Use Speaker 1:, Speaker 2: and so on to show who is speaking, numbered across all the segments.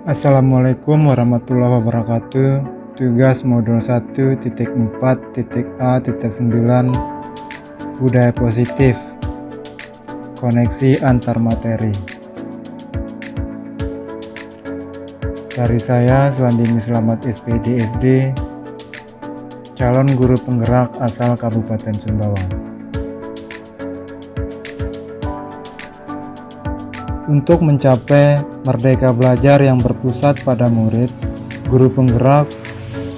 Speaker 1: Assalamualaikum warahmatullahi wabarakatuh. Tugas modul 1.4.A.9 Budaya positif. Koneksi antar materi. Dari saya Suwandi Mislamat SPD SD, calon guru penggerak asal Kabupaten Sumbawa. Untuk mencapai merdeka belajar yang berpusat pada murid, guru penggerak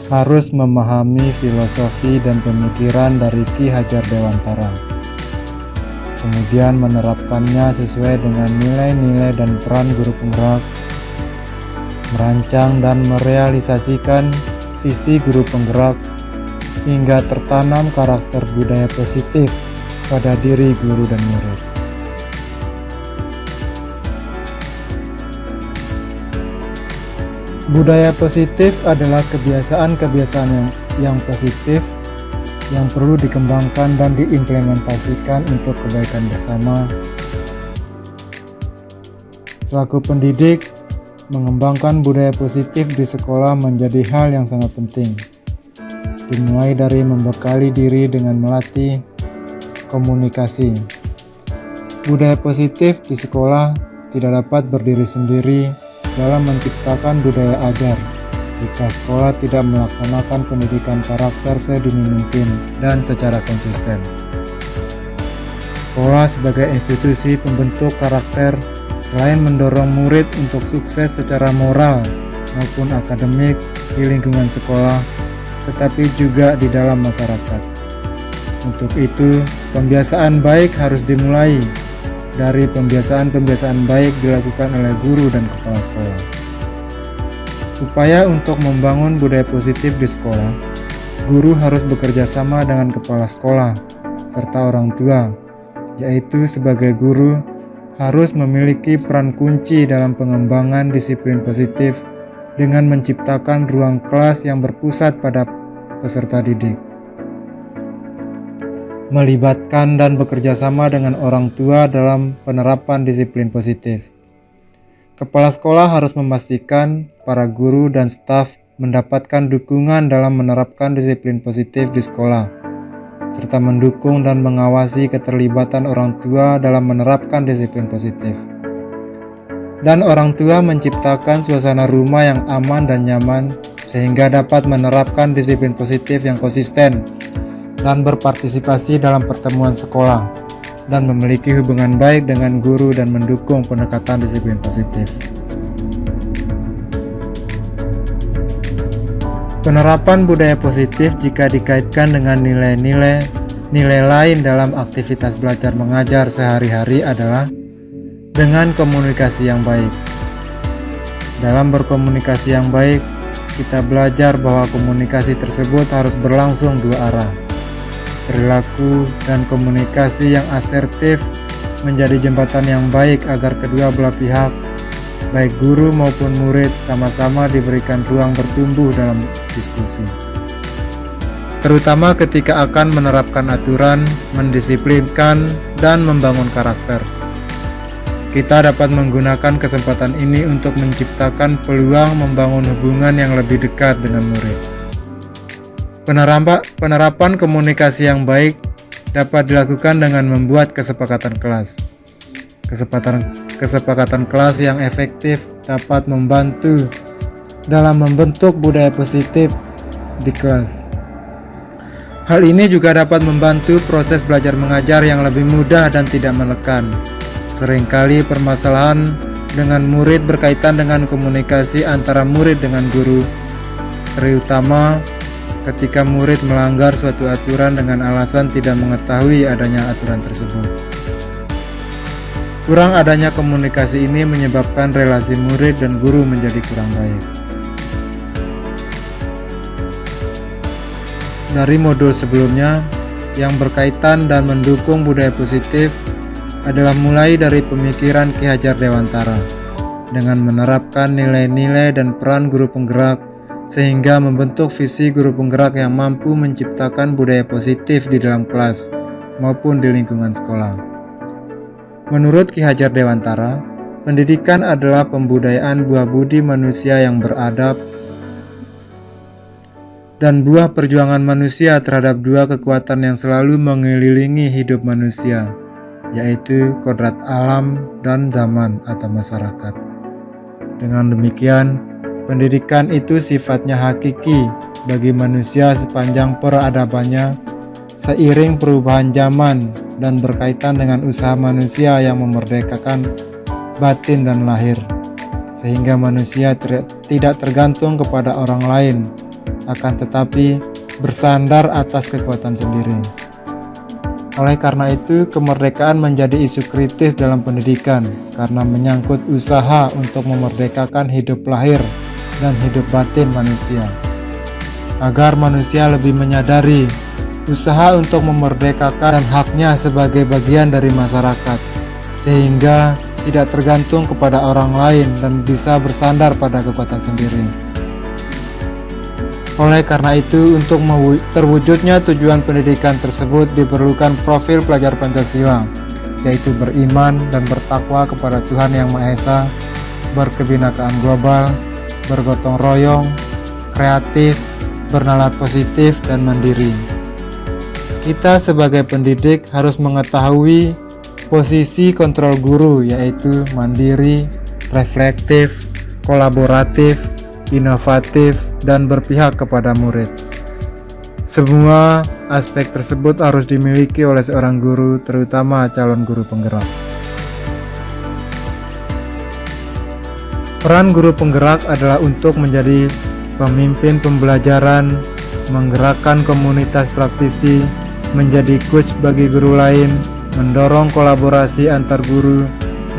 Speaker 1: harus memahami filosofi dan pemikiran dari Ki Hajar Dewantara, kemudian menerapkannya sesuai dengan nilai-nilai dan peran guru penggerak, merancang dan merealisasikan visi guru penggerak hingga tertanam karakter budaya positif pada diri guru dan murid. Budaya positif adalah kebiasaan-kebiasaan yang positif yang perlu dikembangkan dan diimplementasikan untuk kebaikan bersama. Selaku pendidik, mengembangkan budaya positif di sekolah menjadi hal yang sangat penting. Dimulai dari membekali diri dengan melatih komunikasi. Budaya positif di sekolah tidak dapat berdiri sendiri dalam menciptakan budaya ajar jika sekolah tidak melaksanakan pendidikan karakter sedini mungkin dan secara konsisten. Sekolah sebagai institusi pembentuk karakter selain mendorong murid untuk sukses secara moral maupun akademik di lingkungan sekolah, tetapi juga di dalam masyarakat. Untuk itu, pembiasaan baik harus dimulai dari pembiasaan baik dilakukan oleh guru dan kepala sekolah. Upaya untuk membangun budaya positif di sekolah, guru harus bekerja sama dengan kepala sekolah serta orang tua, yaitu sebagai guru harus memiliki peran kunci dalam pengembangan disiplin positif dengan menciptakan ruang kelas yang berpusat pada peserta didik, melibatkan dan bekerja sama dengan orang tua dalam penerapan disiplin positif. Kepala sekolah harus memastikan para guru dan staf mendapatkan dukungan dalam menerapkan disiplin positif di sekolah, serta mendukung dan mengawasi keterlibatan orang tua dalam menerapkan disiplin positif. Dan orang tua menciptakan suasana rumah yang aman dan nyaman sehingga dapat menerapkan disiplin positif yang konsisten dan berpartisipasi dalam pertemuan sekolah dan memiliki hubungan baik dengan guru dan mendukung pendekatan disiplin positif. Penerapan budaya positif jika dikaitkan dengan nilai lain dalam aktivitas belajar mengajar sehari-hari adalah dengan komunikasi yang baik. Dalam berkomunikasi yang baik, kita belajar bahwa komunikasi tersebut harus berlangsung dua arah. Perilaku dan komunikasi yang asertif menjadi jembatan yang baik agar kedua belah pihak, baik guru maupun murid, sama-sama diberikan ruang bertumbuh dalam diskusi. Terutama ketika akan menerapkan aturan, mendisiplinkan, dan membangun karakter. Kita dapat menggunakan kesempatan ini untuk menciptakan peluang membangun hubungan yang lebih dekat dengan murid. Penerapan komunikasi yang baik dapat dilakukan dengan membuat kesepakatan kelas. Kesepakatan kelas yang efektif dapat membantu dalam membentuk budaya positif di kelas. Hal ini juga dapat membantu proses belajar mengajar yang lebih mudah dan tidak menekan. Seringkali permasalahan dengan murid berkaitan dengan komunikasi antara murid dengan guru, terutama ketika murid melanggar suatu aturan dengan alasan tidak mengetahui adanya aturan tersebut. Kurang adanya komunikasi ini menyebabkan relasi murid dan guru menjadi kurang baik. Dari modul sebelumnya, yang berkaitan dan mendukung budaya positif adalah mulai dari pemikiran Ki Hajar Dewantara dengan menerapkan nilai-nilai dan peran guru penggerak sehingga membentuk visi guru penggerak yang mampu menciptakan budaya positif di dalam kelas maupun di lingkungan sekolah. Menurut Ki Hajar Dewantara, Pendidikan adalah pembudayaan buah budi manusia yang beradab dan buah perjuangan manusia terhadap dua kekuatan yang selalu mengelilingi hidup manusia, yaitu kodrat alam dan zaman atau masyarakat. Dengan demikian, pendidikan itu sifatnya hakiki bagi manusia sepanjang peradabannya, seiring perubahan zaman dan berkaitan dengan usaha manusia yang memerdekakan batin dan lahir, sehingga manusia tidak tergantung kepada orang lain, akan tetapi bersandar atas kekuatan sendiri. Oleh karena itu, kemerdekaan menjadi isu kritis dalam pendidikan karena menyangkut usaha untuk memerdekakan hidup lahir dan hidup batin manusia. Agar manusia lebih menyadari usaha untuk memerdekakan dan haknya sebagai bagian dari masyarakat, sehingga tidak tergantung kepada orang lain dan bisa bersandar pada kekuatan sendiri. Oleh karena itu, untuk terwujudnya tujuan pendidikan tersebut diperlukan profil pelajar Pancasila, yaitu beriman dan bertakwa kepada Tuhan Yang Maha Esa, berkebinekaan global, bergotong royong, kreatif, bernalar positif, dan mandiri. Kita sebagai pendidik harus mengetahui posisi kontrol guru, yaitu mandiri, reflektif, kolaboratif, inovatif, dan berpihak kepada murid. Semua aspek tersebut harus dimiliki oleh seorang guru, terutama calon guru penggerak. Peran guru penggerak adalah untuk menjadi pemimpin pembelajaran, menggerakkan komunitas praktisi, menjadi coach bagi guru lain, mendorong kolaborasi antar guru,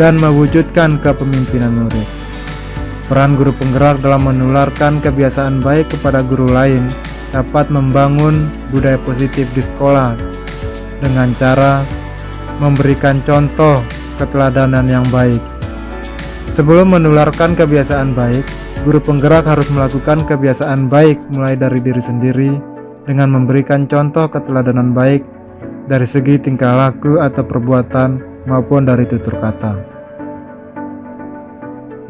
Speaker 1: dan mewujudkan kepemimpinan murid. Peran guru penggerak dalam menularkan kebiasaan baik kepada guru lain dapat membangun budaya positif di sekolah dengan cara memberikan contoh keteladanan yang baik. Sebelum menularkan kebiasaan baik, guru penggerak harus melakukan kebiasaan baik mulai dari diri sendiri dengan memberikan contoh keteladanan baik dari segi tingkah laku atau perbuatan maupun dari tutur kata.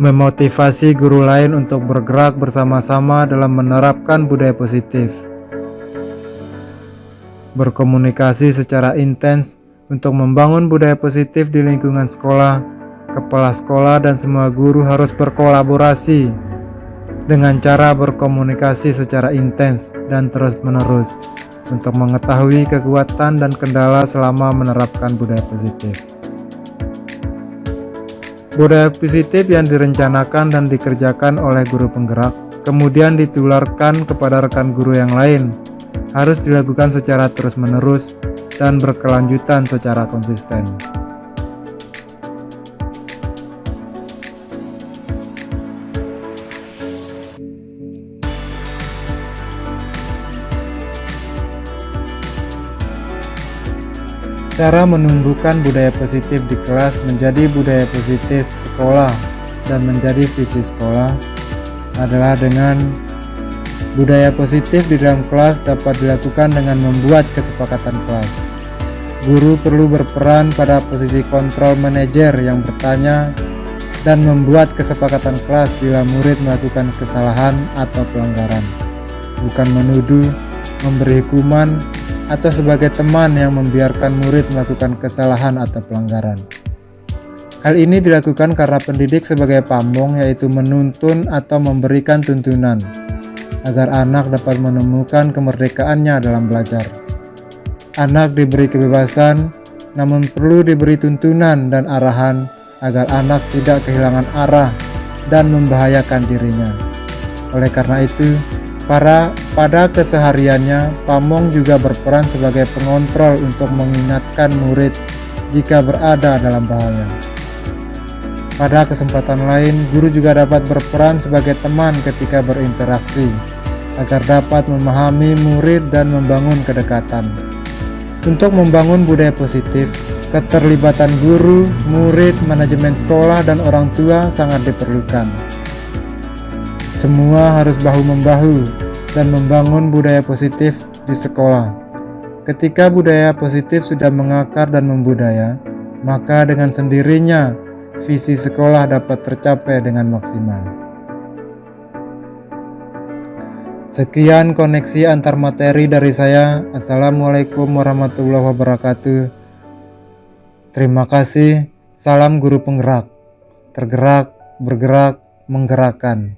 Speaker 1: Memotivasi guru lain untuk bergerak bersama-sama dalam menerapkan budaya positif. Berkomunikasi secara intens untuk membangun budaya positif di lingkungan sekolah. Kepala sekolah dan semua guru harus berkolaborasi dengan cara berkomunikasi secara intens dan terus-menerus untuk mengetahui kekuatan dan kendala selama menerapkan budaya positif. Budaya positif yang direncanakan dan dikerjakan oleh guru penggerak kemudian ditularkan kepada rekan guru yang lain, harus dilakukan secara terus-menerus dan berkelanjutan secara konsisten. Cara menumbuhkan budaya positif di kelas menjadi budaya positif sekolah dan menjadi visi sekolah adalah dengan budaya positif di dalam kelas dapat dilakukan dengan membuat kesepakatan kelas. Guru perlu berperan pada posisi kontrol manajer yang bertanya dan membuat kesepakatan kelas bila murid melakukan kesalahan atau pelanggaran, bukan menuduh, memberi hukuman, atau sebagai teman yang membiarkan murid melakukan kesalahan atau pelanggaran. Hal ini dilakukan karena pendidik sebagai pamong, yaitu menuntun atau memberikan tuntunan agar anak dapat menemukan kemerdekaannya dalam belajar. Anak diberi kebebasan, namun perlu diberi tuntunan dan arahan agar anak tidak kehilangan arah dan membahayakan dirinya. Oleh karena itu, pada kesehariannya, pamong juga berperan sebagai pengontrol untuk mengingatkan murid jika berada dalam bahaya. Pada kesempatan lain, guru juga dapat berperan sebagai teman ketika berinteraksi, agar dapat memahami murid dan membangun kedekatan. Untuk membangun budaya positif, keterlibatan guru, murid, manajemen sekolah, dan orang tua sangat diperlukan. Semua harus bahu-membahu dan membangun budaya positif di sekolah. Ketika budaya positif sudah mengakar dan membudaya, maka dengan sendirinya visi sekolah dapat tercapai dengan maksimal. Sekian koneksi antar materi dari saya. Assalamualaikum warahmatullahi wabarakatuh. Terima kasih. Salam guru penggerak. Tergerak, bergerak, menggerakkan.